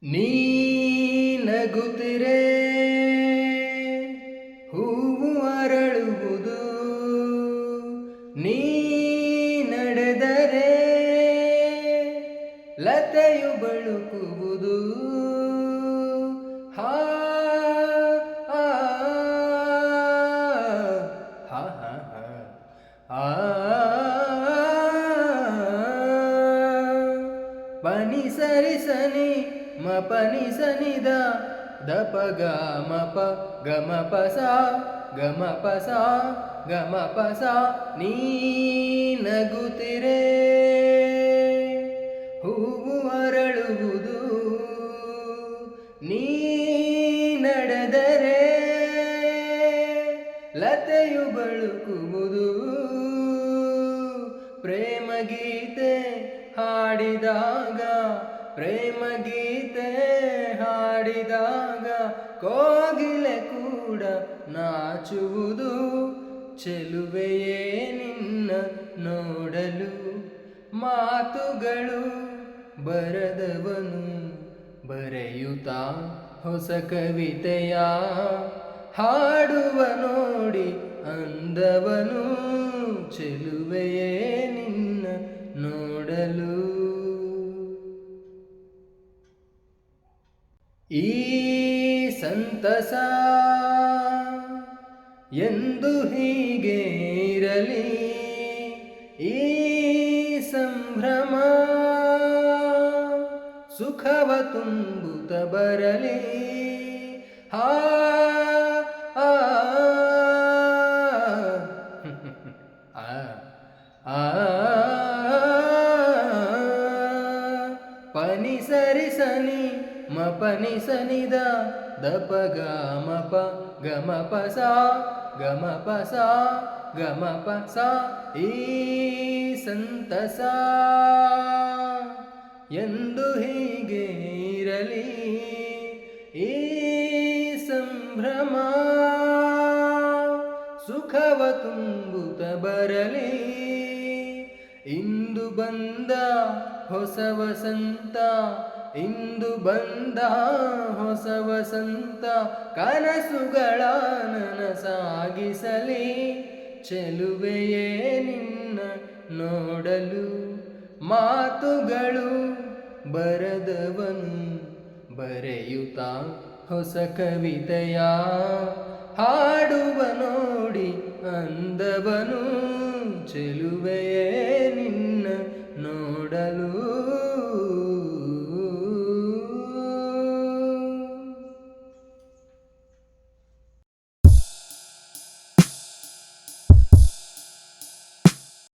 ನೀ ನಗುತ್ತಿರೆ ಹೂವು ಅರಳುವುದು, ನೀ ನಡೆದರೆ ಲತೆಯು ಬಳುಕುವುದು. ಹಾ ಆ, ಹಾ ಹಾ ಹಾ ಪನಿ ಸರಿ ಸನಿ ಮ ಪನಿ ಸನಿದ ದಪ ಗ ಮ ಪ ಗ ಮ ಪ ಸ ಗ ಮ ಪ ಸ ಗ ಮ ಪ ಸ. ನೀ ನಗುತ್ತಿರೆ ಹೂವು ಅರಳುವುದು, ನೀ ನಡೆದರೆ ಲತೆಯು ಬಳುಕುವುದು. ಪ್ರೇಮ ಗೀತೆ ಹಾಡಿದಾಗ, ಪ್ರೇಮ ಗೀತೆ ಹಾಡಿದಾಗ ಕೋಗಿಲೆ ಕೂಡ ನಾಚುವುದು. ಚೆಲುವೆಯೇ ನಿನ್ನ ನೋಡಲು ಮಾತುಗಳು ಬರದವನು, ಬರೆಯುತ್ತಾ ಹೊಸ ಕವಿತೆಯ ಹಾಡುವ ನೋಡಿ ಅಂದವನು. ಚೆಲುವೆಯೇ ನಿನ್ನ ನೋಡಲು ಈ ಸಂತಸ ಎಂದು ಹೀಗೆ ಇರಲಿ, ಈ ಸಂಭ್ರಮ ಸುಖವ ತುಂಬುತ್ತ ಬರಲಿ. ಹಾ ಆ ಆ ಪನಿ ಸರಿ ಸನಿ ಮ ಪನಿ ಸನಿದ ದಪ ಗ ಮ ಪ ಗ ಮ ಪ ಸ ಗ ಮ ಪ ಸ ಗ ಮ ಪ ಸ. ಈ ಸಂತಸ ಎಂದು ಹೀಗೆ ಇರಲಿ, ಈ ಸಂಭ್ರಮ ಸುಖವ ತುಂಬುತ್ತ ಬರಲಿ. ಇಂದು ಬಂದ ಹೊಸ ವಸಂತ, ಇಂದು ಬಂದ ಹೊಸ ವಸಂತ ಕನಸುಗಳ ನನಸಾಗಿಸಲಿ. ಚೆಲುವೆಯೇ ನಿನ್ನ ನೋಡಲು ಮಾತುಗಳು ಬರದವನು, ಬರೆಯುತ್ತಾ ಹೊಸ ಕವಿತೆಯ ಹಾಡುವ ನೋಡಿ ಅಂದವನು. ಚೆಲುವೆಯೇ ನಿನ್ನ ನೋಡಲು